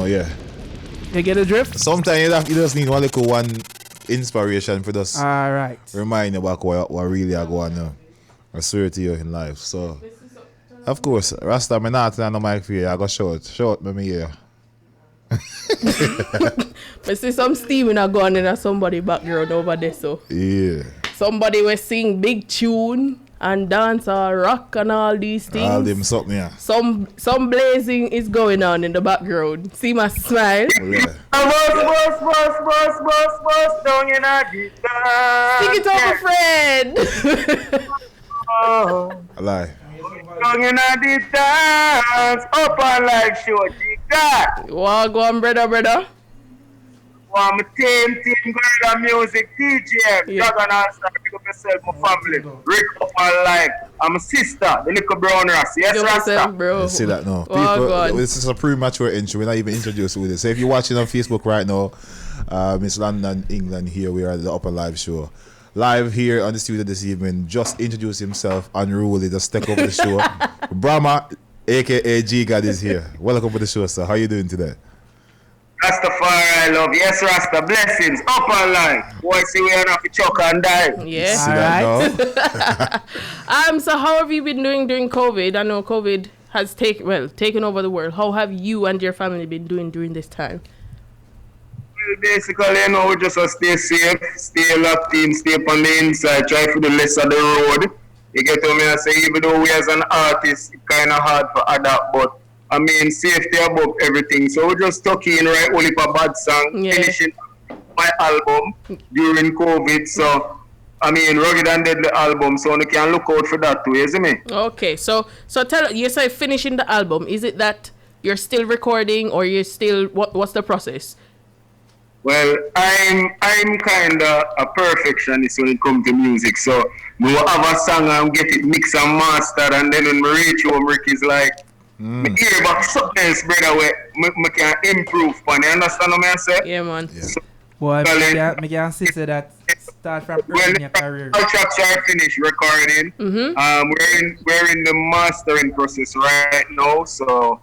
yeah. You get the drift? Sometimes you just need one inspiration for just Alright. remind you about what really are going on. I swear to you in life. So, of course, Rasta, I'm not on the mic for you. I got short, me here. I see some steaming going in somebody background over there, so. Yeah. Somebody was singing big tune and dance or rock and all these things. All them something, yeah. Some blazing is going on in the background. See my smile? Yeah. Boss, down in a deep dance. Sing it over, friend. Oh, I lie. down in a deep dance. Up on live show, God. Go on, brother. I'm a team, Gorilla Music, DJ, Yeah. Dragon All-Star, pick up yourself, my family, Rick up on live. I'm a sister, the little brown Ras. Yes, Give Rasta. myself, bro. You see that now. God. People, this is a premature intro. We're not even introduced with this. So if you're watching on Facebook right now, Miss London, England, here we are at the Upnlive show. Live here on the studio this evening. Just introduce himself, unruly, just take over the show. Bramma, aka G God, is here. Welcome to the show, sir. How you doing today? Rastafari, I love. Yes, Rasta, blessings. Up on live. Boy, see we are not for choke and die. Yeah. See that now? So how have you been doing during COVID? I know COVID has taken over the world. How have you and your family been doing during this time? Well, basically, we just stay safe, stay locked in, stay up on the inside, try for the less of the road. You get what I say, even though we as an artist, it's kind of hard for adapt, but I mean, safety above everything. So we just stuck in, right, only for bad song, finishing my album during COVID. So, I mean, Rugged and Deadly album, so you can look out for that too, isn't it? Okay, so tell you say finishing the album. Is it that you're still recording or you're still what's the process? Well, I'm kind of a perfectionist when it comes to music. So, we will have a song and get it mixed and mastered, and then when we reach home, Rick is like, me hear about something else, brother, where me can improve on. You understand what I say? Yeah, man. Yeah. So, Boy, me can see that start from early in your career. All tracks are finished recording. We're in the mastering process right now. So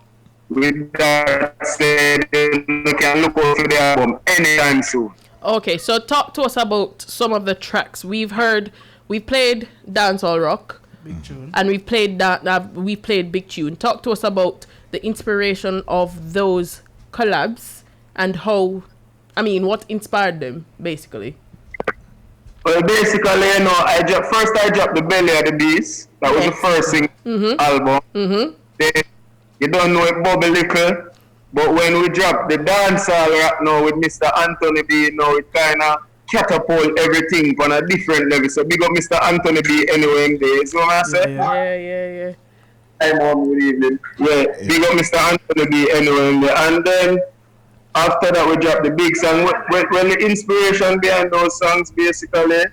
with that said, we can look out for the album anytime soon. Okay, so talk to us about some of the tracks. We played Dancehall Rock. Big tune. And we played Big Tune. Talk to us about the inspiration of those collabs and what inspired them, basically. Well, basically, I dropped The Belly of the Beast. That was the first album. Then, you don't know it bubble little, but when we dropped the dancehall rap now with Mr. Anthony B, it kind of catapult everything on a different level. So big up Mr. Anthony B anyway in days. You know what I say? Yeah. I'm on good evening. Yeah, big up Mr. Anthony B anyway in there. And then after that we dropped the big song. When the inspiration behind those songs basically,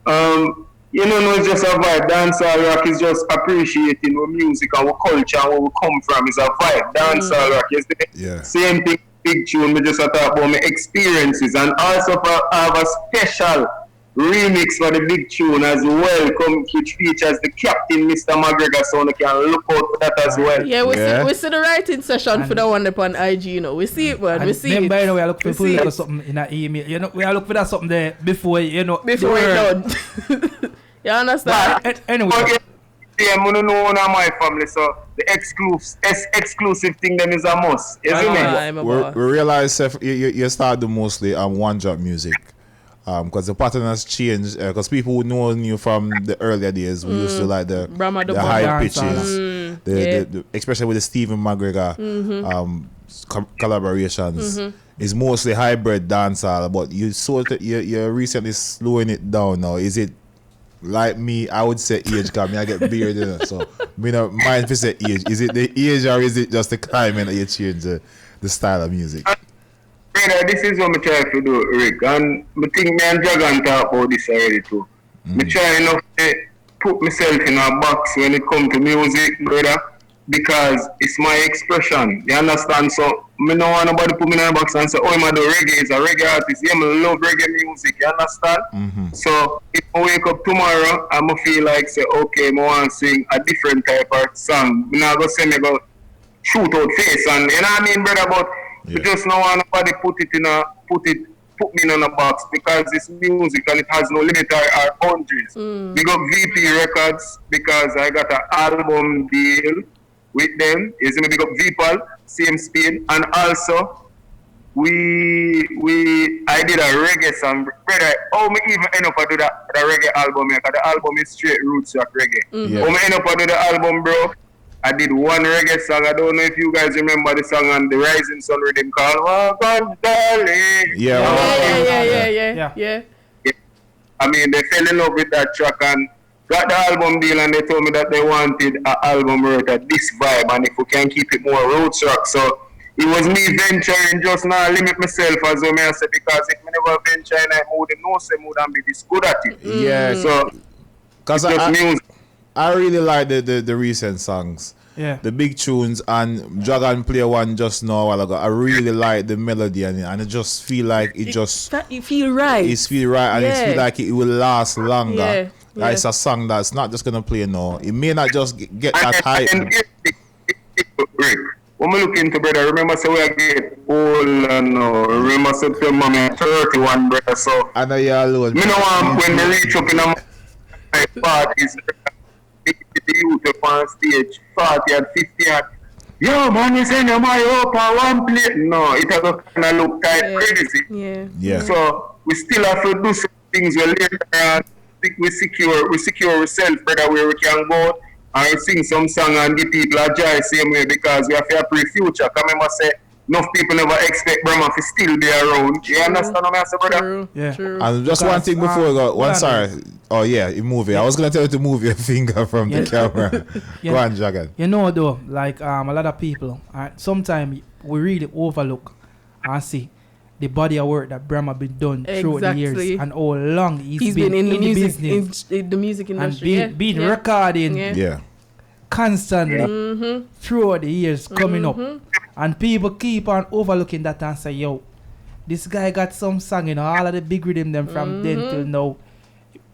it's just a vibe. Dancehall rock is just appreciating our music and our culture and where we come from. It's a vibe. Dancehall rock is the same thing. Big tune, we just talk about my experiences, and also have a special remix for the big tune as well, which features the captain, Mr. McGregor, so you can look out for that as well. Yeah, we see the writing session for that one upon IG, We see it, man. We see it. By the way, I look for something in an email. We are looking for that something there before, Before it's done. You understand? But, anyway. Yeah, I don't know one of my family, so the exclusive thing then is a must, isn't it? We realize you started mostly one drop music, because the pattern has changed. Because people who know you from the earlier days, we used to like the high pitches, especially with the Stephen McGregor collaborations. It's mostly hybrid dancehall, but you're recently slowing it down now. Is it? Like me, I would say age, because I get beard, so mind if you say age. Is it the age or is it just the climate that you change the style of music? Brother, this is what I try to do, Rick, and I think me and Dragon talk about this already too. I try enough to put myself in a box when it comes to music, brother, because it's my expression. You understand? So I don't want nobody put me in a box and say, oh, I do reggae, it's a reggae artist. Yeah, I love reggae music, you understand? So if I wake up tomorrow, I'm going to feel like, say, okay, I want to sing a different type of song. I'm not going to say me go shoot out face, and you know what I mean, brother? But We just don't want nobody put me in a box because it's music and it has no limit or boundaries. We got VP Records because I got an album deal with them. Is me big up VPAL, same speed, and also I did a reggae song, brother. How me even end up to do the reggae album? Because the album is straight roots rock reggae. How me end up to do the album, bro? I did one reggae song. I don't know if you guys remember the song on the Rising Sun rhythm called "Walk on, Darling." Yeah. I mean, they fell in love with that track and got the album deal, and they told me that they wanted an album worth at this vibe, and if we can keep it more roots rock. So it was me venturing, just not limit myself as well, I say, because if I never venture in that mood, them know say mood and be this good at it. Yeah. So because I really like the recent songs. Yeah. The big tunes, and Dragon play one just now a while ago. I really like the melody and I just feel like it feel right. It feel right, and it feel like it will last longer. Yeah. Like it's a song that's not just gonna play now. It may not just get that hype. Rick, when we look into brother, remember say we get old and remember September me 31 brother. So I know you're alone. Me know when we reach up in my parties. The youth up on stage, 40 and 50 and yo man, you send them up on one plate. No, it has kind of look crazy. Yeah. So we still have to do some things where later on we secure ourselves, brother, where we can go and sing some song and give people a joy same way because we have to pre-future. Because remember say, enough people never expect Bramma to still be around. You understand what I say, brother? True. Yeah. True. And just one thing before we go, sorry. Oh yeah, you move it. I was gonna tell you to move your finger from the camera. Go on, Dragon. You know though, like a lot of people, sometimes we really overlook and see the body of work that Bramma been done through the years and how long he's been in the business, in the music industry, and been recording constantly throughout the years coming up, and people keep on overlooking that and say, yo, this guy got some song, all of the big rhythm them from then till now.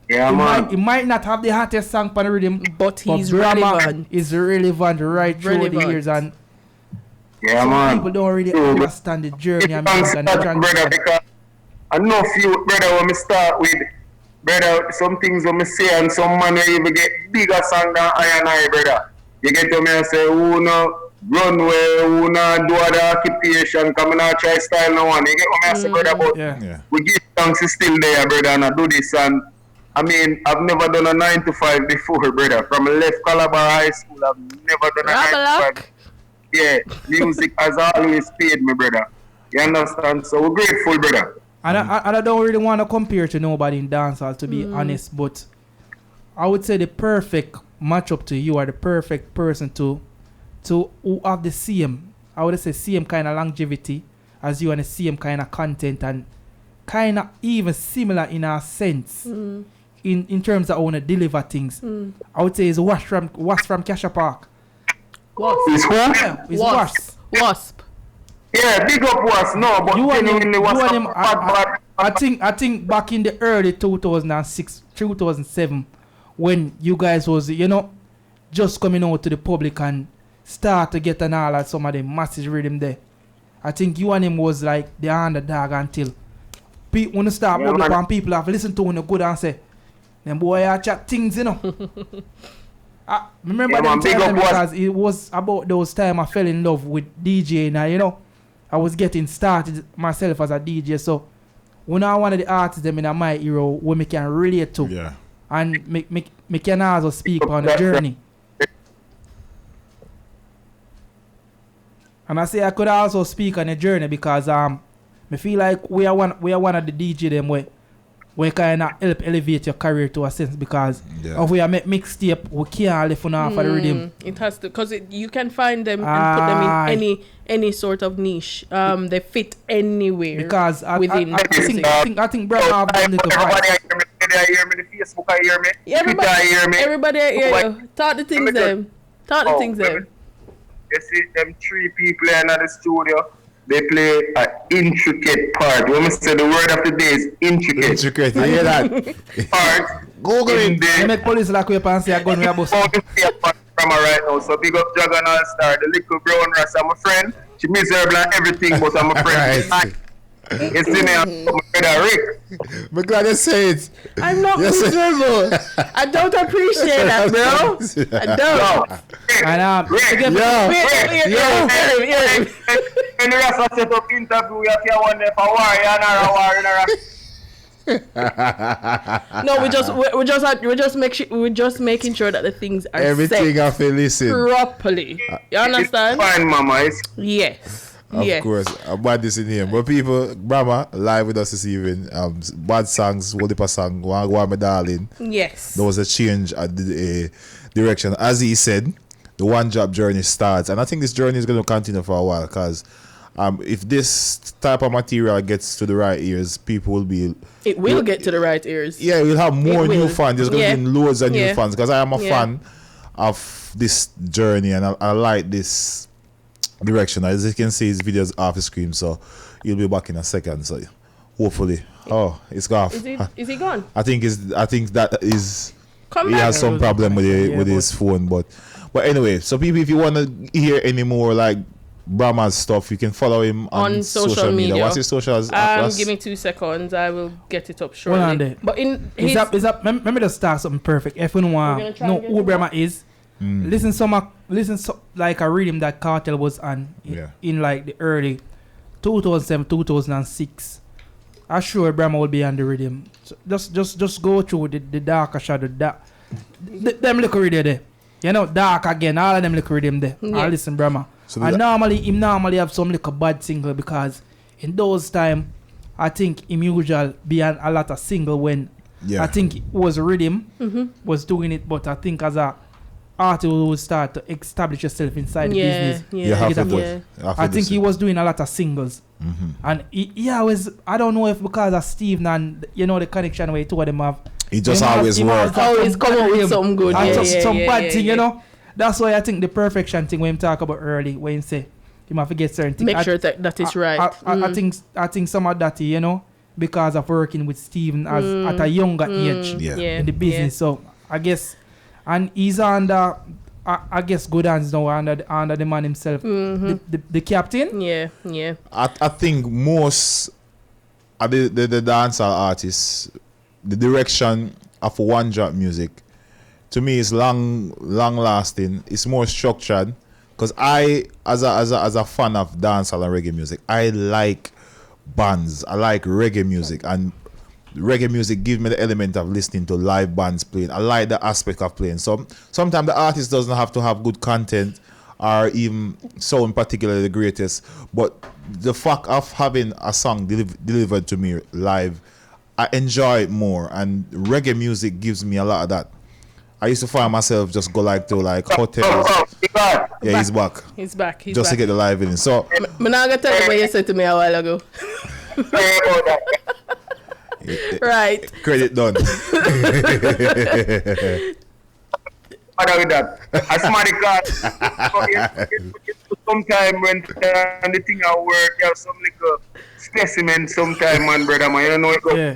Yeah, man. He might not have the hottest song on the rhythm, but he's Bramma relevant. is relevant right through the years, and some people don't really understand the journey and music and the brother, because I know few brother when me start with brother, some things when me say and some man will even get bigger song than I and I, brother. You get to me and say, who no runway, who no do other occupation, come and try style no one. You get what me I say, brother, but we give thanks is still there, brother, and I do this. And I mean, I've never done a 9 to 5 before, brother. From left Calabar High School, I've never done a 9 to 5. Yeah, music has always paid me, brother. You understand? So we're grateful, brother. And I don't really want to compare to nobody in dancehall, to be honest, but I would say the perfect matchup to you, are the perfect person to who have the same, I would say same kind of longevity as you, and the same kind of content, and kind of even similar in a sense in terms of how to deliver things. I would say it's Wasp from Casha Park. Wasp. Is who? Yeah, it's Wasp. Yeah, big up Wasp. No, but you and him, Wasp. I think back in the early 2006, 2007, when you guys was, just coming out to the public and start to get an all at some of the massive rhythm there. I think you and him was like the underdog until when you start public and people have listened to when you go and say, them boy I chat things, I remember them time because it was about those time I fell in love with DJing, and I was getting started myself as a DJ. So when I one of the artists them in my hero where me can relate to, and me can also speak on the journey. And I say I could also speak on the journey because me feel like we are one of the DJ them where kind of help elevate your career to a sense, because if we make mixtape, we can't lift on off of the rhythm. It has to, because you can find them and put them in any sort of niche. They fit anywhere. Because I think Bramma have done little Everybody hear me, the Facebook I hear me, Twitter I hear me. Everybody hear you. Talk the things them. You see them 3 people in the studio. They play an intricate part. When we say the word of the day is intricate. Intricate, you hear that? Part. Google it. They make police like we and say a gun we are busting. Right now. So big up Dragon All Star, the little brown rasta, my friend. She miserable and everything, but I'm a friend. Right. You see me, I'm my brother Rick. I'm glad you say it. I'm not Yes. miserable. I don't appreciate that, bro. I don't. And Rick, again, Yeah. Hear him. and the rest of set up interview, you have one there for warrior and a warrior. No, we're just making sure that the things are Everything I set feel listen. properly. You understand? It's fine, mama. It's Yes. Of Yes. course, I'm bad this in here. But people, Bramma, live with us this evening. Bad songs, Wolipa song, Go My Darling. Yes. There was a change at the direction. As he said, the one job journey starts. And I think this journey is going to continue for a while because if this type of material gets to the right ears, people will be... It will get to the right ears. Yeah, we'll have more It new will. fans. There's going Yeah. to be loads of new Yeah. fans because I am a Yeah. fan of this journey and I like this direction. As you can see, his videos off the screen, so he'll be back in a second. So hopefully, it's gone. Is he gone? I think that is Come he back. has some problem with Yeah, his phone, but anyway. So people, if you want to hear any more like Bramma's stuff, you can follow him on social media. What's his socials? Give me 2 seconds. I will get it up Hold on shortly. there. But in is his, that let me just start something perfect. If you don't We're want gonna try know and get who him Bramma is, listen like a rhythm that Cartel was on in like the early 2007 2006. I'm sure Bramma will be on the rhythm. So just go through the darker shadow them little rhythm there. You know, dark again, all of them little rhythm there. Yeah. I listen Bramma. So And him normally have some little bad single because in those time I think him usual be on a lot of single when I think it was rhythm was doing it, but I think as a artist will start to establish yourself inside the business. You have to Yeah. do it. You have to I think listen. he was doing a lot of singles. And he always, I don't know if because of Steve and you know the connection where two of them have. He just He always must- work. always come up with something good. And Yeah, some yeah, bad yeah, thing, yeah. you know. That's why I think the perfection thing when him talk about early, when he say you must forget certain things. Make sure that is right. I think some of that, you know, because of working with Steven as at a younger age Yeah. in the business. So I guess, and he's under, I guess, good hands now under the man himself, the captain. Yeah. I think most of the dancehall artists, the direction of one drop music, to me is long lasting. It's more structured because I, as a fan of dancehall and reggae music, I like bands. I like reggae music, and reggae music gives me the element of listening to live bands playing. I like the aspect of playing. So sometimes the artist doesn't have to have good content or even sound particularly the greatest, but the fact of having a song delivered to me live, I enjoy it more, and reggae music gives me a lot of that. I used to find myself just go to hotels. Yeah, he's back. He's back. Just to get the live in. So I'm not gonna tell you what you said to me a while ago. Right. credit done. Other with that. A smart card. Sometime when the thing at work, you have some little specimen sometime, man, brother, man. You know it go. Yeah.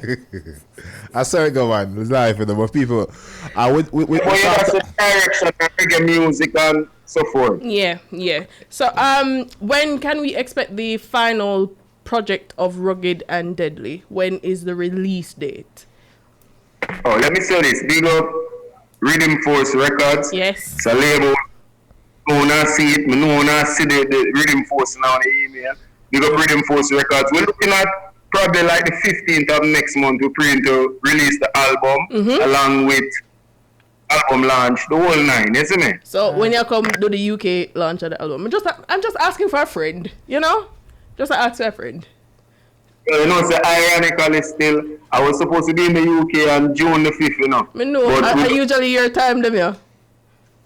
I saw it go, man. It's live for them. But people, with But you have some direction and reggae music and so forth. Yeah. So when can we expect the final project of Rugged and Deadly? When is the release date? Oh, let me say this. Big up Rhythm Force Records. Yes. It's a label. No one see it. No one see the Rhythm Force now on the email. Big up Rhythm Force Records. We're looking at probably like the 15th of next month. We're praying to release the album along with album launch, the whole 9, you see me? So when you come do the UK launch of the album, I'm just asking for a friend, you know? Just to ask for a friend. You know, so ironically still, I was supposed to be in the UK on June the 5th, you know. I know, But I usually your time them, yeah.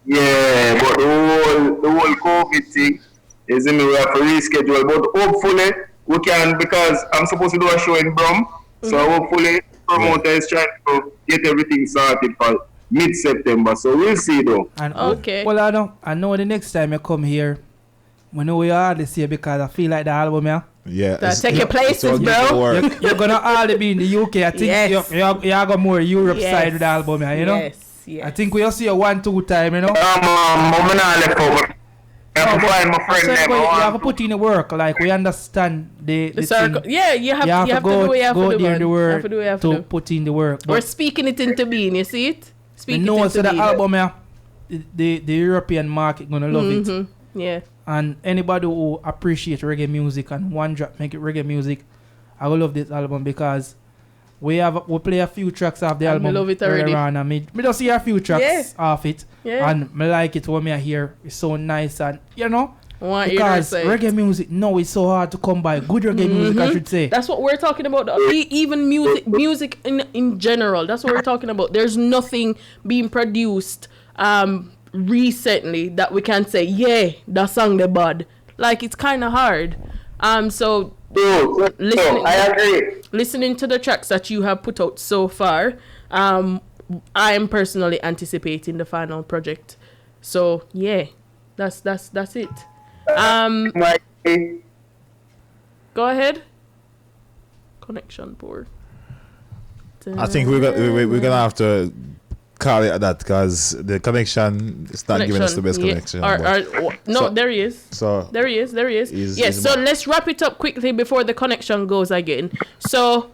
Yeah, but the whole COVID thing is in me, we have to reschedule. But hopefully we can, because I'm supposed to do a show in Brum. So hopefully promoter is trying to get everything sorted for mid-September. So we'll see though. And Okay. Well, I know the next time you come here, we know you hardly see you because I feel like the album, yeah. yeah, Take your places, bro. You're gonna hardly be in the UK. I think Yes. you got more Europe Yes. side with the album, yeah, you know. Yes. I think we'll see you 1-2 time, you know. I'm not left over. I have to find my friend so them. you have to put in the work. Like we understand the circle. thing. Yeah, you have to do what you have to do. Go there the work You have to do what you have to do. put in the work. We're speaking it into being. You see it? Speaking know it into so the being. album the European market gonna love it. Yeah. And anybody who appreciate reggae music and one drop make it reggae music, I will love this album because we play a few tracks off the album. I love it already. And me just hear a few tracks off it. Yeah. And me like it when me hear it's so nice and Because reggae music now is so hard to come by. Good reggae music, I should say. That's what we're talking about. Even music in general. That's what we're talking about. There's nothing being produced recently that we can say, yeah, that song the bad. Like it's kind of hard. So I agree. Listening to the tracks that you have put out so far, I am personally anticipating the final project. So yeah, that's it. Go ahead. Connection poor. I think we're gonna have to call it that because the connection is not giving us the best connection. There he is. So there he is. Yes. So let's wrap it up quickly before the connection goes again. So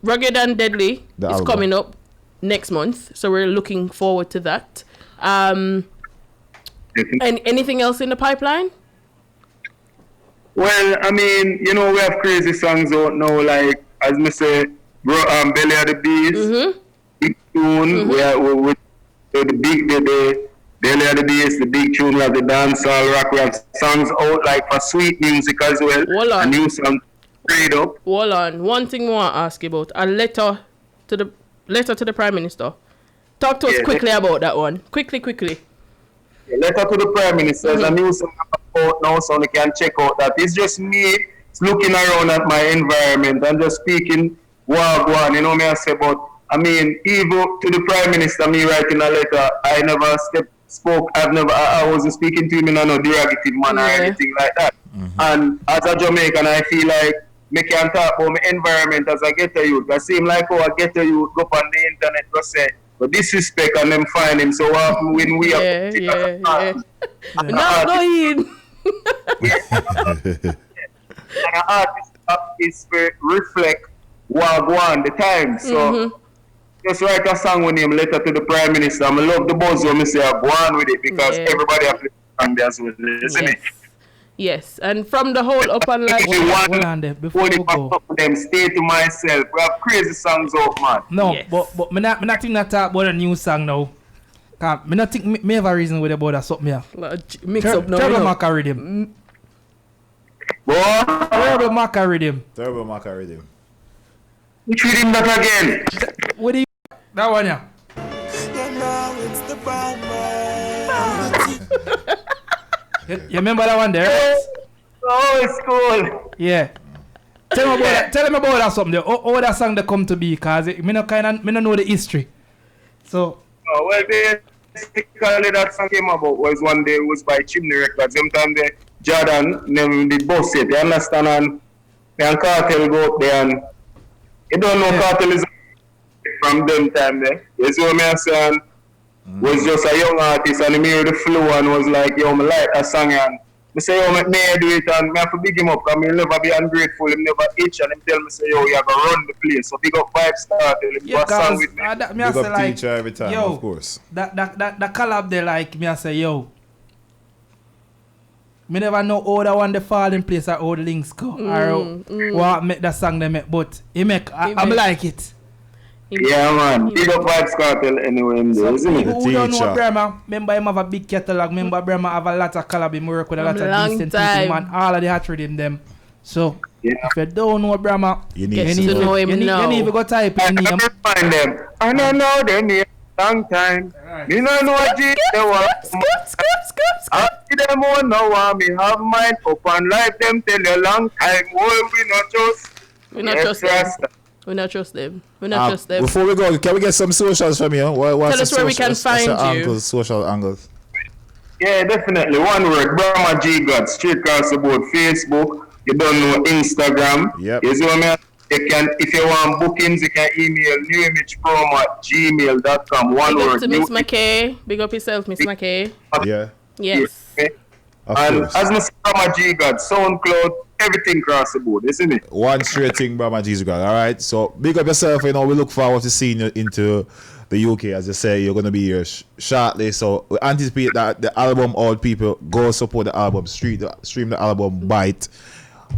Rugged and Deadly is coming up next month, so we're looking forward to that. And anything else in the pipeline? Well, I mean, we have crazy songs out now, like as me say, Belly of the Beast, big tune. We have the Belly of the Beast, the big tune. We have the dancehall rock. We have songs out like for sweet music as well. Hold on. A new song straight up. Hold on. One thing I want to ask you about: a letter to the Prime Minister. Talk to us quickly about that one. Quickly. Yeah, letter to the Prime Minister. There's a new song out now, so you can check out that. It's just me looking around at my environment and just speaking wagwan, me I say, but I mean, even to the Prime Minister, me writing a letter, I never spoke, I wasn't speaking to him in a derogative manner or anything like that. And as a Jamaican, I feel like me can talk about my environment as a ghetto youth. I seem like a ghetto youth go on the internet go say, but disrespect and them find him so often when we are not going. And an artist reflect wagwan the time. So just write a song with him, letter to the Prime Minister. I love the buzz when I say I go on with it because everybody have to song there as well, isn't it? Yes, and from the whole Upnlive. Before we go, them stay to myself. We have crazy songs out, man. No, but me not think that talk about a new song now. Me not think me have a reason with about that something here. Mix up now. Terrible Maca rhythm. What? Terrible Maca rhythm. Terrible Maca rhythm. Which rhythm that again? What do you that one yeah? It's the You remember that one there? Oh, it's cool. Yeah. Tell him about that something there. How that song that come to be, cause me no know the history. So Well, basically that song came about was one day it was by Chimney Records. Sometimes the Jordan them the boss it, you understand, and Cartel go up there and you don't know Cartel is from them time there. You see what I'm saying? Was just a young artist and he made the flow and was like, yo, I like that song and I say, yo, may I do it and I have to big him up because he'll never be ungrateful, he'll never itch and him tell me, say, yo, you have to run the place. So big up Vibe Star, tell him do a song with me. Big up like, teacher every time, yo, of course. That collab there like me I say, yo. Me never know how that one the fall in place or how the links go. Or what make that song they make, but I'm like it. Yeah, man. Big up Vibes Cartel anyway. Isn't it? Who don't know Bramma, remember him have a big catalog. Remember Bramma have a lot of collab. Him work with a lot of decent people, man. All of the hot rhythm them. So, if you don't know Bramma, you need to know him now. You need to go type in name. Find them. I don't know them here. Long time. You don't know what G they want. I see them all now. Me have mine Upnlive them tell you long time. Oh, we not trust them. We not trust them. Before we go, can we get some socials from you? Tell us where we can find you. Social angles. Yeah, definitely. One word. Bramma G God. Straight across the board. Facebook. You don't know Instagram. Yep. You see what I mean? You can, if you want bookings, you can email newimagepromo@gmail.com. One Big word. up to Miss McKay. Big up yourself, Miss McKay. Yeah. Yes. Of And course. as Mr. Bramma G God, SoundCloud, everything cross the board, isn't it? One straight thing, Bramma Jesus God. All right. So big up yourself. You know, we look forward to seeing you into the UK. As you say, you're gonna be here shortly. So we anticipate that the album, all people go support the album, stream the album, Bite.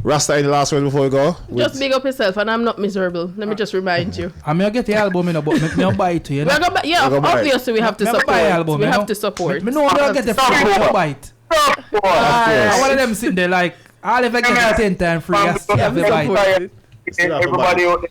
Rasta, any last word before we go? Just big up yourself, and I'm not miserable. Let me just remind you. I mean, I get the album, you know, but me buy it to you. We're gonna buy, yeah, We're gonna buy it. obviously we have to Me buy support. album, We you have know. to support. Me know I get the free support. buy it. Support. I want them sitting there like, I'll ever get the 10 times free. I still have to buy it. Everybody out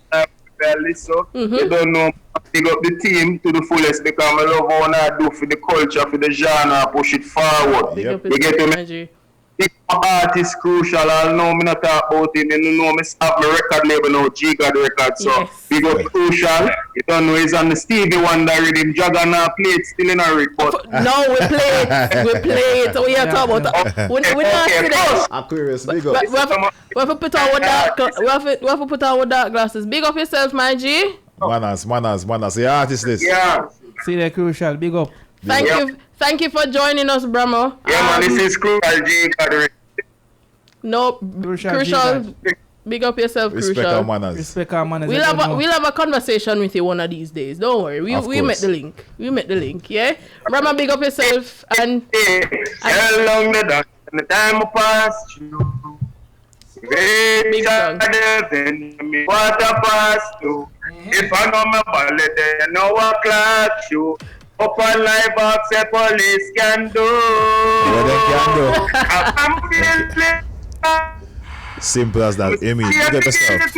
there listen, you don't know, big up the team to the fullest because I love what I do for the culture, for the genre, push it forward. Big up You get to me? energy. Big artist crucial. I know me not talk about him. You know me have my record label now, G God Records. So Yes. big up crucial. You don't know he's on the Stevie Wonder rhythm. Juggernaut play it still in a record. No, we play it. We play it. We are talking about. We not see that. Aquarius, big up. We have to put our dark. We have to put our dark glasses. Big up yourself, my G. Manners. The artist list. Yeah. See the crucial, big up. Thank you for joining us, Bramma. Yeah, man, this is crucial. G God Records. No, Crucial crucial. Big up yourself, Respect crucial. our manners. Respect our manners. We'll have a conversation with you one of these days. Don't worry. We Of met course. the link. We met the link. Yeah. Bramma, big up yourself and How long the dark and the time will pass through. Big song. Greater than me water pass through. If I know my ballet, then I know what class you. Upnlive box a police can do. What they can do. I'm feeling Simple as that. Amy, big up yourself. and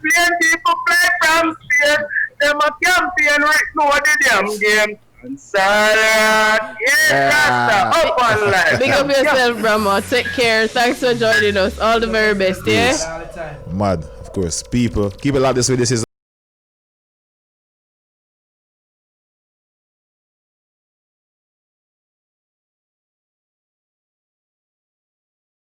playing people play from Spain. Them a campaign right now the damn game. And silent, yeah, Rasta, Upnlive. big up yourself, Bramma. Take care. Thanks for joining us. All the very best. Yeah. all the time. Mad, of course. People, keep it like this way. This is